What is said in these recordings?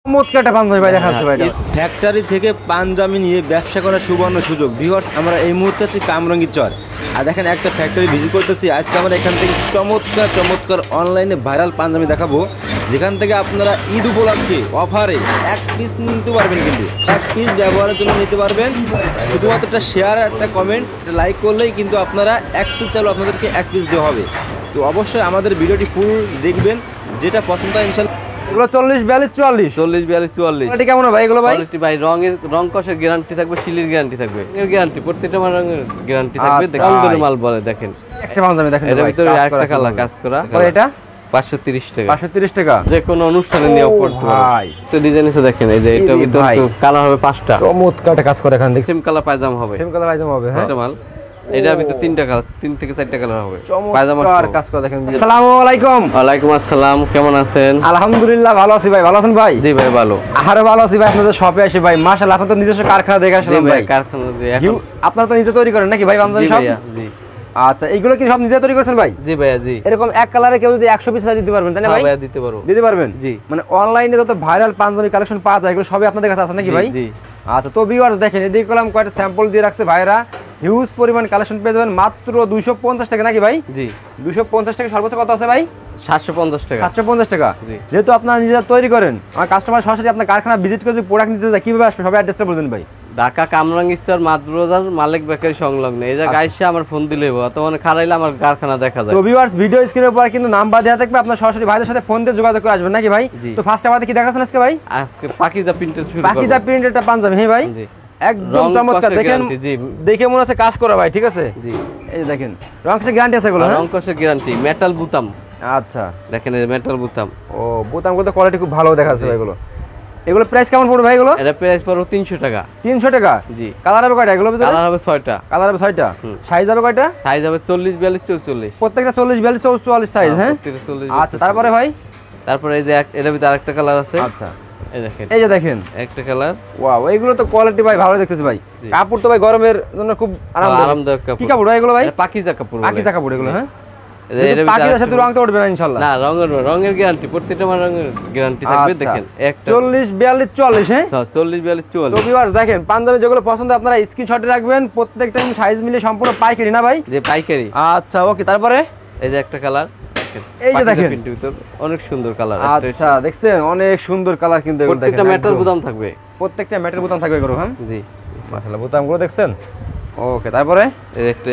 চমৎকারটা পাঞ্জাবি ভাই দেখাচ্ছে ভাই। ফ্যাক্টরি থেকে পাঞ্জাবি নিয়ে ব্যবসা করার সুবর্ণ সুযোগ। ভিউয়ার্স, আমরা এই মুহূর্তে আছি কামরাঙ্গীর চর, আর দেখেন একটা ফ্যাক্টরি ভিজিট করতেছি। আজকে আমরা এখান থেকে চমৎকার চমৎকার অনলাইনে ভাইরাল পাঞ্জাবি দেখাবো, যেখান থেকে আপনারা ঈদ উপলক্ষে অফারে এক পিস নিতে পারবেন, কিন্তু এক পিস ব্যবহারের জন্য নিতে পারবেন। শুধুমাত্র একটা শেয়ার, একটা কমেন্ট, একটা লাইক করলেই কিন্তু আপনারা এক পিস চালু আপনাদেরকে এক পিস দেওয়া হবে। তো অবশ্যই আমাদের ভিডিওটি ফুল দেখবেন, যেটা পছন্দ হয় ইনশাল্লাহ। এগুলো 40 42 44 40 42 44 কোয়ালিটি কেমন ভাই এগুলো ভাই? কোয়ালিটি ভাই রং কষের গ্যারান্টি থাকবে, শিলির গ্যারান্টি থাকবে, এর গ্যারান্টি প্রত্যেকটা রঙের গ্যারান্টি থাকবে। রং করে মাল বলে দেখেন, একটা পাঞ্জাবি দেখেন এর ভিতরে আরেকটা কালার কাজ করা। এটা 530 টাকা। 530 টাকা যে কোনো অনুষ্ঠানে নিয়ে পড়তে ভাই। তো ডিজাইন এসে দেখেন, এই যে এটা ভিতরে কালার হবে 5টা। চমৎকারটা কাজ করে এখান দেখেন। সেম কালার পায়জামা হবে, সেম কালার পায়জামা হবে। হ্যাঁ, এটা মাল এটার ভিতরে 3টা কালার, 3 থেকে 4টা কালার হবে পায়জামা। চমৎকার কাজ করে দেখেন। আসসালামু আলাইকুম। ওয়ালাইকুম আসসালাম, কেমন আছেন? আলহামদুলিল্লাহ ভালো আছি ভাই। ভালো আছেন ভাই? জি ভাই ভালো। আরো ভালো আছি ভাই। আপনাদের শপে আসি ভাই, মাশাআল্লাহ। আপনাদের নিজস্ব কারখানা দেখে আসলাম ভাই। কারখানা দিয়ে এখন আপনারা তো নিজে তৈরি করেন নাকি ভাই পাঞ্জাবি সব? জি। আচ্ছা, এইগুলো কি সব নিজে তৈরি করেছেন ভাই? জি ভাইয়া জি। এরকম এক কালারে কেউ যদি 100 পিস দিতে পারবেন তাই না ভাই? ভাইয়া দিতে পারবো। দিতে পারবেন জি। মানে অনলাইনে যত ভাইরাল পাঞ্জাবি কালেকশন পাওয়া যায় এগুলো সবই আপনাদের কাছে আছে নাকি ভাই? জি। আচ্ছা, তো ভিউয়ার্স দেখেন, এদিকে কলাম কয়টা স্যাম্পল দিয়ে রাখছে ভাইরা। হিউজ পরিমাণ কালেকশন পেয়ে যাবেন মাত্র 250 টাকা নাকি ভাই? জি। 250 টাকা সর্বোচ্চ কত আছে ভাই? 750 টাকা। 750 টাকা। জি। যেহেতু আপনারা নিজেরা তৈরি করেন, আমার কাস্টমার সরাসরি আপনার কারখানা ভিজিট করে যদি প্রোডাক্ট নিতে যায় কিভাবে আসবে? সবাই অ্যাড্রেসটা বলবেন ভাই। ঢাকা কামরাঙ্গীরচর মাদ্রাজার মালিক বেকারি সংলগ্ন। এই জায়গায় আইসা আমার ফোন দিলে অথবা খারাইলে আমার কারখানা দেখা যায়। তো ভিউয়ার্স, ভিডিও স্ক্রিনের উপর কিন্তু নাম্বার দেওয়া থাকবে, আপনার সরাসরি ভাইদের সাথে ফোন দিয়ে যোগাযোগ করে আসবেন নাকি ভাই? তো ফার্স্ট আমাদের কি দেখাচ্ছেন আজকে ভাই? আজকে পাকিজা প্রিন্টের শুরু করব। পাকিজা প্রিন্টেরটা পাঞ্জাবি। হ্যাঁ ভাই, একদম চমৎকার। দেখেন দেখে মনে হচ্ছে কাজ করা ভাই, ঠিক আছে? জি। এই যে দেখেন, রং কষের গ্যারান্টি আছে এগুলো? রং কষের গ্যারান্টি, মেটাল বুতাম। আচ্ছা, দেখেন এই মেটাল বুতাম। ও, বুতামগুলো তো কোয়ালিটি খুব ভালো দেখা যাচ্ছে ভাই। এগুলো প্রাইস কেমন পড়বে ভাই এগুলো? এটা প্রাইস পড়বে 300 টাকা। 300 টাকা? জি। কালার হবে কয়টা এগুলো ভিতরে? কালার হবে 6টা। কালার হবে 6টা। সাইজ হবে কয়টা? সাইজ হবে 40 42 44। প্রত্যেকটা 40 42 44 সাইজ। হ্যাঁ, আচ্ছা। তারপরে ভাই, তারপরে এই যে এর ভিতরে আরেকটা কালার আছে। আচ্ছা, এই দেখেন, এই যে দেখেন একটা কালার। ওয়াও, এইগুলো তো কোয়ালিটি ভাই ভালো দেখতেছি ভাই। কাপড় তো ভাই গরমের জন্য খুব আরামদায়ক কাপড়। কি কাপড় ভাই এগুলো ভাই? পাকিজা কাপড়। পাকিজা কাপড় এগুলো। হ্যাঁ, এর পাকিজার সাথে রং তো উঠবে না ইনশাআল্লাহ? না, রঙের গ্যারান্টি, প্রত্যেকটা রঙের গ্যারান্টি থাকবে। দেখেন একটা 40 42 44। হ্যাঁ, 40 42 44। তো ভিউয়ার্স দেখেন, পাঞ্জাবি যেগুলো পছন্দ আপনারা স্ক্রিনশটে রাখবেন। প্রত্যেকটা সাইজ মিলে সম্পূর্ণ পাইকারি না ভাই? যে পাইকারি। আচ্ছা, ওকে। তারপরে এই যে একটা কালার, এই যে দেখেন, অনেক সুন্দর কালার। আচ্ছা, দেখছেন অনেক সুন্দর কালার কিন্তু এগুলো। প্রত্যেকটা মেটাল বোতাম থাকবে, প্রত্যেকটা মেটাল বোতাম থাকবে এগুলো। হ্যাঁ জি, মাশাআল্লাহ, বোতামগুলো দেখছেন। ওকে, তারপরে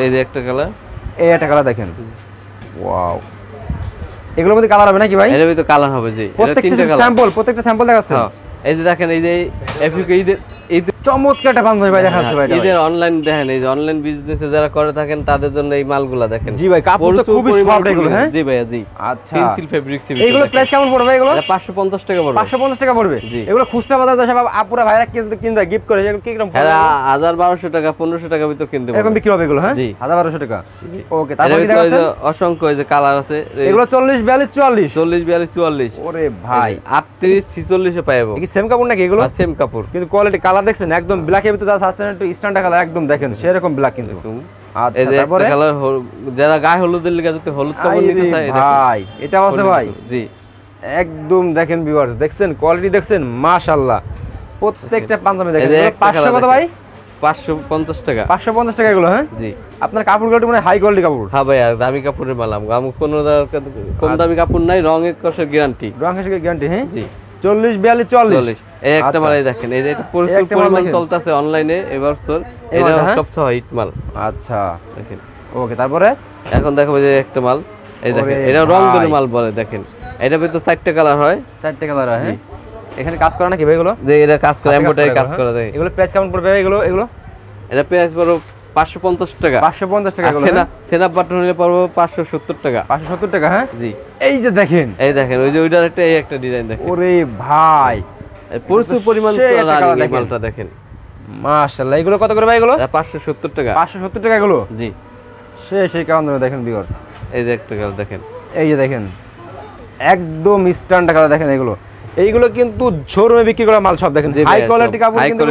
এই যে একটা কালার, এই একটা কালার দেখেন। ওয়াও, এগুলোর মধ্যে কালার হবে নাকি ভাই? এর ভিতরে কালার হবে। জি, প্রত্যেকটা স্যাম্পল দেখাচ্ছে। এই যে দেখেন, এই যে এফিকে এই চমৎকার একটা পাঞ্জাবি ভাই দেখাচ্ছে ভাই। এই যে অনলাইন দেখেন, এই যে অনলাইন বিজনেসে যারা করে থাকেন তাদের জন্য এই মালগুলা দেখেন। জি ভাই, কাপড় তো খুবই সফট এগুলো। হ্যাঁ জি ভাইয়া জি। আচ্ছা, পেন্সিল ফেব্রিক সিল্ক। এগুলো প্রাইস কেমন পড়বে এগুলো? এটা 550 টাকা পড়বে। 550 টাকা পড়বে। জি। এগুলো খুচরা বাজারে সব আপুরা ভাইরা কিনতে গিফট করে, এগুলো কি রকম? এরা 1000 1200 টাকা 1500 টাকা ভিতর কিনতে পারবে। এরকম বিক্রি হবে এগুলো? হ্যাঁ, জি, 1200 টাকা। ওকে, তারপর কি দেখাচ্ছেন? অসংখ্য এই যে কালার আছে। এগুলো 40 42 44। 40 42 44। ওরে ভাই, 38 46 এ পাবো। কি সেম কাপড় নাকি এগুলো? সেম কাপড়, কিন্তু কোয়ালিটি কালার দেখছেন একদম ব্ল্যাকের ভিতরে যা আছে একটু স্ট্যান্ডার্ড কালার একদম দেখেন সেরকম ব্ল্যাক কিন্তু। এই আচ্ছা, যে তারপরে একটা কালার, যারা গায়ে হলুদের লিগা যদি হলুদ কাপড় নিতে চায় ভাই, এটা আছে ভাই। জি, একদম দেখেন ভিউয়ার্স, দেখছেন কোয়ালিটি দেখছেন, মাশাআল্লাহ। প্রত্যেকটা পাঞ্জাবি দেখেন। 500 কত ভাই? 550 টাকা। 550 টাকা এগুলো? হ্যাঁ জি। আপনার কাপড়গুলো মানে হাই কোয়ালিটি কাপড়? হ্যাঁ ভাই, দামি কাপড়ের মালাম, আমি কোনো কম দামি কাপড় নাই, রঙের কষের গ্যারান্টি। রং কষের গ্যারান্টি। হ্যাঁ জি। 40 42 40। এই একটা মাল দেখেন, এই যে এটা প্রচুর পরিমাণ চলতেছে অনলাইনে এবার স্যার, এটা সবচেয়ে হিট মাল। আচ্ছা, দেখেন। ওকে, তারপরে এখন দেখো যে একটা মাল, এই দেখেন, এটা রং ধরে মাল বলে। দেখেন, এটা ভিতর 4টা কালার হয়। 4টা কালার হয়। হ্যাঁ, এখানে কাজ করা নাকি ভাই এগুলো? যে এটা কাজ করে, এমব্রয়ডারি কাজ করা যায়। এগুলো প্রাইস কেমন পড়বে এগুলো? এটা প্রাইস পড়বে 550 টাকা। 550 টাকা এগুলো? সেনাপ বাটন হলে পড়বে 570 টাকা। 570 টাকা। হ্যাঁ জি। এই যে দেখেন, এই দেখেন, ওই যে ওইটার একটা ডিজাইন দেখেন। ওরে ভাই, প্রচুর পরিমাণ মালটা দেখেন। মাশাআল্লাহ, এগুলো কত করে ভাই এগুলো? 570 টাকা। 570 টাকা এগুলো? জি। সেই কারণ দেখেন ভিউয়ার্স, এই যে একটা কালার দেখেন, এই যে দেখেন একদম স্ট্যান্ডার্ড কালার দেখেন। এইগুলো কিন্তু শোরুমে বিক্রি করা মাল সব দেখেন, হাই কোয়ালিটি কাপড়, কিন্তু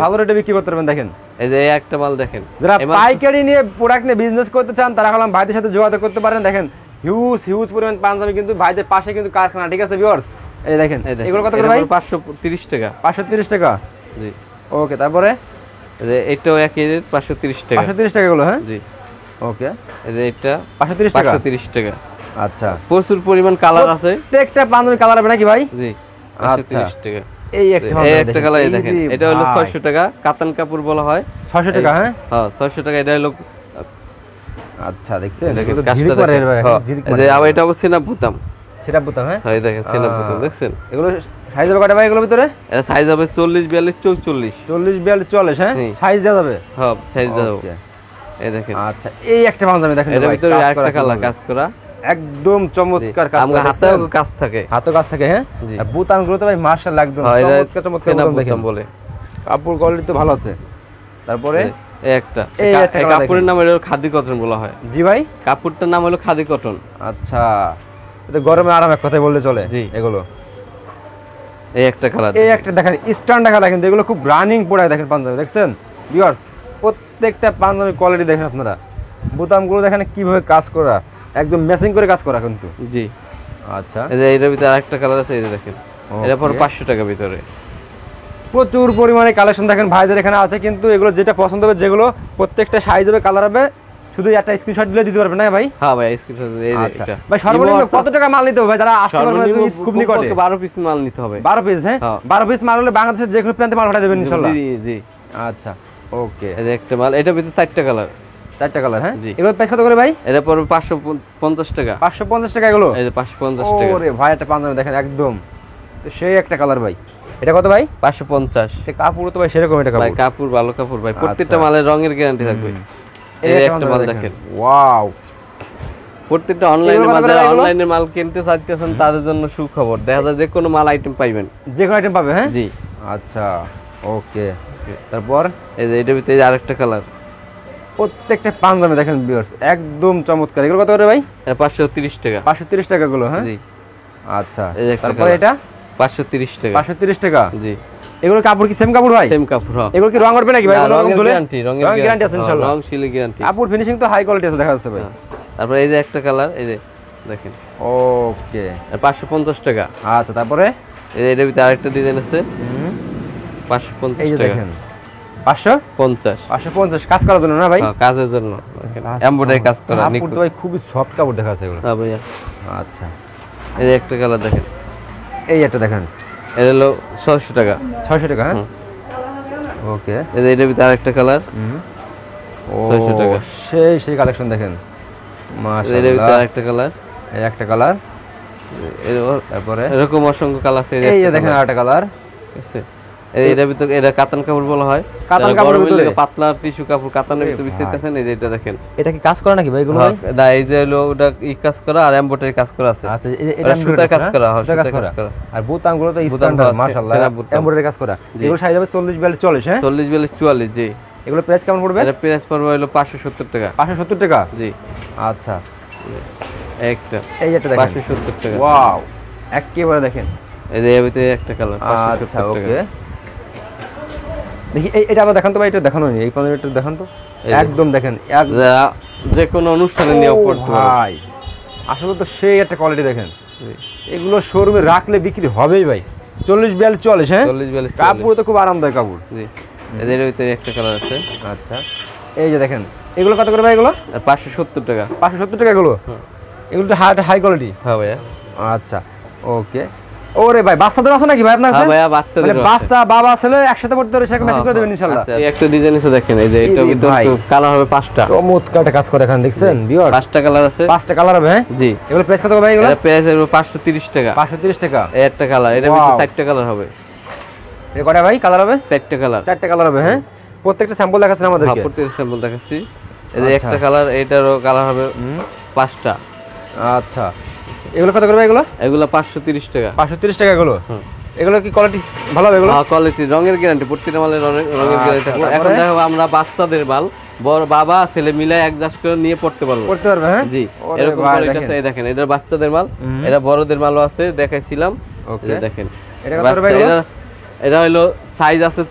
ভালো রেটে বিক্রি করতে পারবেন। দেখেন, এই যে একটা মাল দেখেন, যারা পাইকারি নিয়ে প্রোডাক্ট নিয়ে বিজনেস করতে চান তারা হলাম ভাইদের সাথে যোগাযোগ করতে পারেন। দেখেন, হিউজ পরিমাণ পাঞ্জাবি কিন্তু ভাইদের পাশে কিন্তু কারখানা, ঠিক আছে ভিউয়ার্স? এই দেখেন এগুলো কত করে ভাই? 530 টাকা। 530 টাকা, জি। ওকে, তারপরে এই যে এটাও একই রেট 530 টাকা। 530 টাকা এগুলো, হ্যাঁ জি। ওকে, এই যে এটা 530 টাকা। 530 টাকা। আচ্ছা, প্রচুর পরিমাণ কালার আছে। প্রত্যেকটা পাঞ্জাবি কালার হবে নাকি ভাই? জি, আচ্ছা, 530 টাকা। এই একটা এই একটা কালার এই দেখেন, এটা হলো 600 টাকা, কাতান কাপড় বলা হয়। 600 টাকা, হ্যাঁ হ্যাঁ 600 টাকা। এটা হলো আচ্ছা, দেখছেন দেখেন এটা কাজটা ঝিলিক করে দেখেন। ভাই, হ্যাঁ, ঝিলিক এই করে। যে আবার এটা অবশ্যই না বুতাম। সেটা বুতাম, হ্যাঁ হ্যাঁ দেখেন সেনা বুতাম দেখছেন। এগুলো সাইজ হবে কয়টা ভাই এগুলোর ভিতরে? এটা সাইজ হবে 40 42 44। 40 42 40, হ্যাঁ হুম। সাইজ দেওয়া যাবে। হ্যাঁ সাইজ দাও। ওকে। এই দেখেন আচ্ছা, এই একটা পাঞ্জাবি দেখেন এর ভাই, ভিতরে কাজ আরেকটা করা কালার কিভাবে। কাজ করা। একদম চমৎকার কাজ আমরা করা, হাতেও দেখছেন? কাজ থাকে। হাতও কাজ থাকে, হ্যাঁ জি। আর বুতামগুলো তো ভাই মাশাআল্লাহ একদম হ্যাঁ, এটা চমৎকার চমৎকার সেনা বুতাম দেখেন। বুতাম বলে। কাপড় কোয়ালিটি তো ভালো আছে। তারপরে এই একটা এই একটা এই কালার কাপড়ের দেখেন। নাম হলো খাদি কটন বলা হয়। জি ভাই, কাপড়টার নাম হলো খাদি কটন। আচ্ছা, এটা গরমে আরাম এক কথাই বললে চলে। জি। এগুলো এই একটা কালার। এই একটা দেখেন স্ট্যান্ডার্ড কালার, কিন্তু এগুলো খুব রানিং প্রোডাক্ট দেখেন পাঞ্জাবি, দেখছেন ভিউয়ার্স? প্রত্যেকটা পাঞ্জাবি কোয়ালিটি দেখেন আপনারা, বোতামগুলো দেখেন কিভাবে কাজ করা, একদম ম্যাচিং করে কাজ করা কিন্তু। জি। আচ্ছা, এই যে এর ভিতরে আরেকটা কালার আছে, এই যে দেখেন। এটা পরে 500 টাকা ভিতরে। প্রচুর পরিমাণে কালেকশন দেখেন ভাইদের এখানে আছে, কিন্তু এগুলো যেটা পছন্দ হবে, যেগুলো প্রত্যেকটা সাইজ হবে, কালার হবে, শুধু একটা স্ক্রিনশট দিলে দিতে পারবেন না ভাই? হ্যাঁ ভাই স্ক্রিনশট এই যে আচ্ছা এটা। ভাই, সর্বনিম্ন কত টাকা মাল নিতে হবে ভাই যারা আসতে পারবে না? খুব নিকটে 12 পিস মাল নিতে হবে। 12 পিস, হ্যাঁ হ্যাঁ। 12 পিস মাল হলে বাংলাদেশের যে কোনো প্রান্তে মাল পাঠিয়ে দেবেন ইনশাআল্লাহ। জি জি। আচ্ছা, ওকে, এই যে একটা মাল, এটা ভিতরে 4টা কালার। 4টা কালার, হ্যাঁ জি। এগুলো প্রাইস কত করে ভাই? এটা পড়বে 550 টাকা। 550 টাকা এগুলো? এই যে 550 টাকা। ওরে ভাই, একটা পাঞ্জাবি দেখেন একদম তো সেই একটা কালার ভাই। এটা কত ভাই? 550। এটা কাপড় তো ভাই সেরকম এটা ভাই কাপড়। কাপড় ভালো কাপড় ভাই, প্রত্যেকটা আচ্ছা। মালের রঙের গ্যারান্টি থাকবে। এই একটা মাল দেখেন। ওয়াও, প্রত্যেকটা অনলাইনে এগুলো কত মাল, করে যারা এগুলো? অনলাইনে মাল কিনতে চাইতেছেন তাদের জন্য সুখবর, দেখা যায় যে কোনো মাল আইটেম পাইবেন। যে কোনো আইটেম পাবে, হ্যাঁ জি। আচ্ছা, ওকে, তারপর এই যে এটার ভিতরে আরেকটা কালার। প্রত্যেকটা পাঞ্জাবি দেখেন ভিউয়ার্স একদম চমৎকার। এগুলো কত করে ভাই? এটা 530 টাকা। 530 টাকা গুলো, হ্যাঁ জি। আচ্ছা, এই যে একটা তারপর কালার। এটা 530 টাকা। 530 টাকা। জি। এগুলো কাপড় কি সেম কাপড় ভাই? সেম কাপড়। হ্যাঁ। এগুলো কি রং উঠবে নাকি ভাই? না, কোনো রকম রঙের ধুলে? গ্যারান্টি, রঙের গ্যারান্টি আছে ইনশাআল্লাহ। রং শিলের গ্যারান্টি। কাপড় ফিনিশিং তো হাই কোয়ালিটি আছে, দেখা যাচ্ছে ভাই। তারপর এই যে একটা কালার, এই যে দেখেন। ওকে, 550 টাকা। আচ্ছা, তারপরে এই যে এটার ভিতরে আরেকটা ডিজাইন আছে, এই 550 যে টাকা। দেখেন 550 50 কাজ করার জন্য না ভাই? হ্যাঁ, কাজের জন্য এমব্রয়ডারি কাজ করা। কাপড় তো ভাই খুবই সফট কাপড় দেখা যাচ্ছে এগুলো। হ্যাঁ ভাইয়া। আচ্ছা, এই যে একটা কালার দেখেন, এই একটা দেখেন এটা হলো 600 টাকা। 600 টাকা, হ্যাঁ হুম। ওকে, এই যে এটার ভিতরে আরেকটা কালার, ও 600 টাকা। সেই কালেকশন দেখেন এটার মাশাআল্লাহ। ভিতরে আরেকটা কালার, এই একটা কালার, তারপরে এরকম অসংখ্য কালার আছে। এই যে দেখেন আরেকটা কালার, ঠিক আছে। এটার ভিতরে এটা কাতান কাপড় বলা হয়। কাতান যারা কাপড়ের গরমের ভিতরে? লেগে পাতলা টিস্যু কাপড় কাতানের ভিতরে ভাই। বিছাইতেছেন, এই যে এটা দেখেন। এটা কি কাজ করা নাকি ভাই এগুলো ভাই? দা এই যে হলো ওটা ই কাজ করা আর এমব্রয়ডারি কাজ করা আছে। আচ্ছা, এটা সুতার কাজ করা হয়, সুতার কাজ সুতার করা। কাজ করা। আর বোতামগুলো তো বোতাম স্ট্যান্ডার্ড আছে, মাশাআল্লাহ, সেরা বোতাম। এমব্রয়ডারি কাজ করা। জি। এগুলো সাইজ হবে 40 42 40, হ্যাঁ 40 42 44। জি। এগুলো প্রাইস কেমন পড়বে? এটা প্রাইস পড়বে হলো 570 টাকা। 570 টাকা। জি। আচ্ছা, একটা এই একটা দেখেন 570 টাকা। ওয়াও, একেবারে দেখেন। এই যে এর ভিতরে একটা কালার আচ্ছা, 570 ওকে, টাকা। দেখি এটা আবার দেখান তো ভাই, এটা দেখানো নেই, এই পাঞ্জাবিটা দেখান তো এই যে। একদম দেখেন যে কোনো অনুষ্ঠানে নিয়ে পড়তে পারো। ভাই আসলে তো সেই একটা কোয়ালিটি দেখেন। জি। এগুলো শোরুমে রাখলে বিক্রি হবেই ভাই। 40 42 40, হ্যাঁ 40 42 কাপড় তো খুব আরামদায়ক কাপড়। জি। এদের ভিতরে একটা কালার আছে, আচ্ছা, এই যে দেখেন এগুলো কত করে ভাই? এগুলো আর 570 টাকা। 570 টাকা এগুলো। এগুলো তো হাই কোয়ালিটি। হ্যাঁ ভাইয়া। আচ্ছা, ওকে। ওরে ভাই, বাচ্চাদের আছে নাকি ভাই আপনার কাছে? হ্যাঁ ভাইয়া, বাচ্চাদের মানে বাচ্চা বাবা ছেলে একসাথে পড়তে পারে, সেরকম ম্যাচিং করে দেবেন ইনশাআল্লাহ। এই একটা ডিজাইন আছে দেখেন, এই যে এই এটার রে ভিতরে ভাই। কালার হবে 5টা। চমৎকার একটা কাজ করে এখানে, দেখছেন ভিউয়ার? 5টা কালার আছে। 5টা কালার হবে, হ্যাঁ জি। এগুলো প্রাইস কত ভাই এগুলো? এটা প্রাইস হলো 530 টাকা। 530 টাকা। এই একটা কালার, এটার Wow. ভিতরে 4টা কালার হবে। এটা কয়টা ভাই কালার হবে? 4টা কালার। 4টা কালার হবে, হ্যাঁ প্রত্যেকটা স্যাম্পল দেখাচ্ছেন হ্যাঁ, আমাদেরকে। প্রত্যেকটা স্যাম্পল দেখাচ্ছি। এই যে আচ্ছা। একটা কালার, এটারও কালার হবে 5টা। আচ্ছা, এগুলো কত করে ভাই এগুলো? এগুলো 530 টাকা। 530 টাকা এগুলো। হুম। এগুলো কি কোয়ালিটি ভালো হবে এগুলো? হ্যাঁ, কোয়ালিটি, রঙের গ্যারান্টি, প্রত্যেকটা মালের রঙের গ্যারান্টি থাকবে। এখন তারপরে? দেখো আমরা বাচ্চাদের মাল বড় বাবা ছেলে মিলে অ্যাডজাস্ট করে নিয়ে পড়তে পারবো। করতে পারবে, হ্যাঁ জি। ওরে এরকম ভাই, কোয়ালিটি দেখেন। আছে, এই দেখেন এটা বাচ্চাদের মাল, এটা বড়দের মালও আছে, দেখাইছিলাম। ওকে। এই যে দেখেন এটা কত করে ভাই এগুলো? এটা হলো সাইজ আছে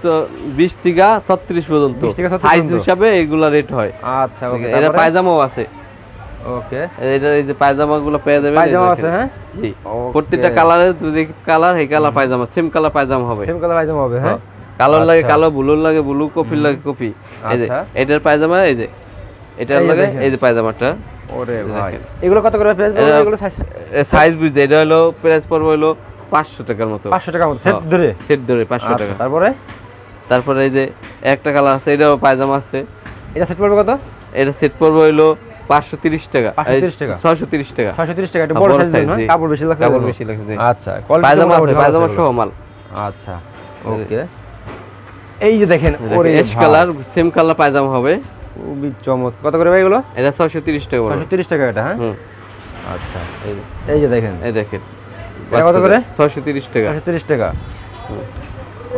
20 থেকে 36 পর্যন্ত। 20 থেকে 36 সাইজ পর্যন্ত। হিসাবে এগুলা রেট হয়। আচ্ছা, ওকে। এটা পায়জামাও আছে। ওকে, এটা এই যে পায়জামা গুলো পেয়ে যাবেন, পায়জামা আছে, হ্যাঁ জি। Okay. প্রত্যেকটা কালারের যদি কালার এই কালার পায়জামা, সেম কালার পায়জামা হবে। সেম কালার পায়জামা হবে, হ্যাঁ কালোর লাগে আচ্ছা। কালো, ব্লুর লাগে ব্লু, কপির লাগে কপি। এই যে আচ্ছা। এটার পায়জামা, এই যে এটার এই যে লাগে দেখেন। এই যে পায়জামাটা। ওরে ভাই, দেখেন। এগুলো কত করে প্রাইস বলবো? এগুলো সাইজ বুঝে এটা হলো প্রাইস পড়বে হলো 500 টাকার মতো। 500 টাকার মতো সেট ধরে? সেট ধরে 500 আচ্ছা, টাকা। তারপরে এই যে একটা কালার আছে, এটাও পায়জামা আছে। এটা সেট পড়বে কত? এটা সেট পড়বে হলো 530 টাকা। 530 টাকা? 630 টাকা। 630 টাকা, একটু বড় বড় সাইজ না? size, জি। কাপড় বেশি লাগছে? কাপড় বেশি লাগছে, জি। আচ্ছা, quality পায়জামা আছে, মোটামুটি ভালো পায়জামা আছে সহ এগুলো। মাল। আচ্ছা, ওকে। এই যে দেখেন, ওরে অ্যাশ কালার, সেম কালার পায়জামা হবে। খুবই চমৎকার। কত করে ভাই এগুলো? এটা 630 টাকা পড়বে। 630 টাকা এটা, হ্যাঁ হুম, আচ্ছা। এই যে দেখেন, এই দেখেন এটা কত করে? 630 টাকা। 630 টাকা,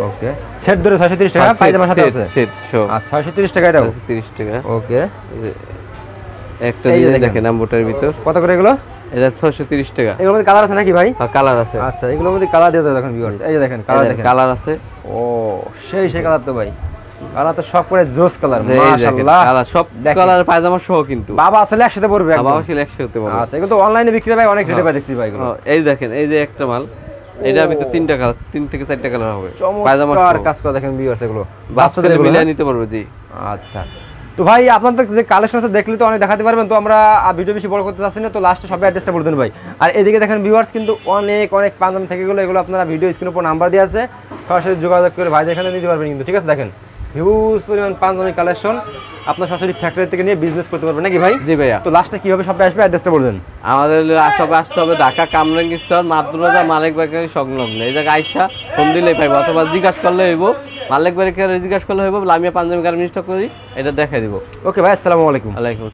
ওকে। সেট ধরে 630 টাকা, পায়জামার সাথে আছে? সেট সহ। আর 630 টাকা এটাও? 630 টাকা। ওকে। একটা এই যে ডিজাইন দেখেন। দেখেন আমবোটার ভিতর, কত করে এগুলো? এটা 630 টাকা। এগুলোর মধ্যে কালার আছে নাকি ভাই? আর কালার আছে, আচ্ছা, এগুলোর মধ্যে কালার দিয়ে দাও দেখেন ভিউয়ার্স। এই যে দেখেন কালার দেখেন। কালার আছে। ও সেই কালার তো ভাই, কালার তো সব করে জোস কালার, এই দেখেন মাশাআল্লাহ। কালার, সব দেখেন। কালার পায়জামা সহ কিন্তু। বাবা আসলে একসাথে পড়বে একদম। বাবা আসলে 100 হতে পারে। আচ্ছা, এগুলো তো অনলাইনে বিক্রি হয় অনেক রেটে পাই দেখতে পাই এগুলো। এই দেখেন, এই যে একটা মাল, এটার ভিতর 3টা কালার, 3 থেকে 4টা কালার হবে পায়জামা চমৎকার সহ। কাজ করে দেখেন ভিউয়ার্স এগুলো। বাচ্চাদের এগুলো, মিলিয়ে হ্যাঁ? নিতে পারবে, জি। আচ্ছা, তো ভাই আপনাদের যে কালেকশন আছে দেখলে তো অনেক দেখাতে পারবেন, তো আমরা ভিডিও বেশি বড় করতে চাচ্ছি না, তো লাস্টে সবাই অ্যাড্রেসটা বলে দেন ভাই। আর এদিকে দেখেন ভিউয়ার্স কিন্তু অনেক অনেক পাঞ্জাবি থেকে এগুলো আপনারা ভিডিও স্ক্রিনের উপর নাম্বার দিয়ে আছে, সরাসরি যোগাযোগ করে ভাইদের এখানে নিতে পারবেন কিন্তু, ঠিক আছে? দেখেন হিউজ পরিমাণ পাঞ্জাবি কালেকশন, আপনার সরাসরি ফ্যাক্টরি থেকে নিয়ে বিজনেস করতে পারবেন নাকি ভাই? জি ভাইয়া। তো লাস্টে কিভাবে সবাই আসবে অ্যাড্রেসটা বলে দেন। আমাদের সবাই আসতে হবে ঢাকা কামরাঙ্গীর চর, মাদ্রাজা মালিক বেকারি সংলগ্ন। এই জায়গায় আইসা ফোন দিলেই পাইবো, অথবা জিজ্ঞাসা করলে হইব, মালিক বেকারি জিজ্ঞাসা করলে হইব, লামিয়া পাঞ্জাবি গার্মেন্টস করি, এটা দেখাই দিব। ওকে ভাই, আসসালামু আলাইকুম। আলাইকুম।